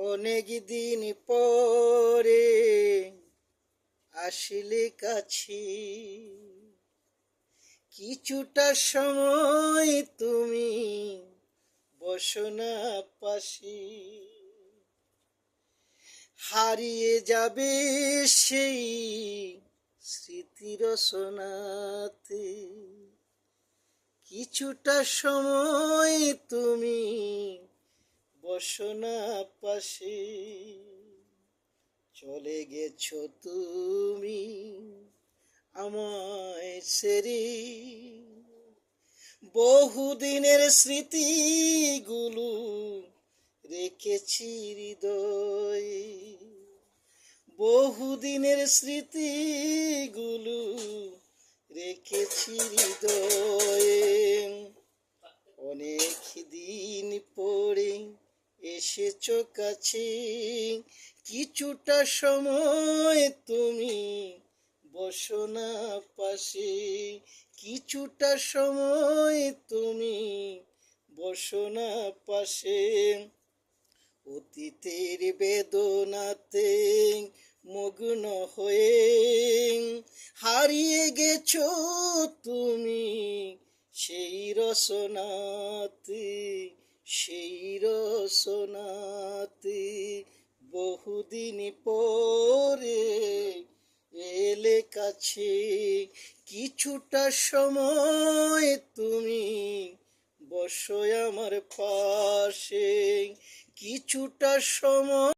অনেক দিন পরে আসলে কাছে, কিছুটা সময় তুমি বসো না পাশে। হারিয়ে যাবে সেই স্মৃতির রচনাতে, কিছুটা সময় তুমি বসো না পাশে। চলে গেছো তুমি আমায় ছেড়ে, বহুদিনের স্মৃতিগুলো রেখেছি হৃদয়ে, বহুদিনের স্মৃতিগুলো রেখেছি হৃদয়ে। অনেক দিন পরে এসেছো কাছে, কিছুটা সময় তুমি বসো না পাশে, কিছুটা সময় তুমি বসো না পাশে। অতীতের বেদনাতে মগ্ন হয়ে হারিয়ে গেছো তুমি সেই রচনাতে, সেই রচনাতে। বহুদিন পরে এলে কাছে, কিছুটা সময় তুমি বসো আমার পাশে, কিছুটা সময়।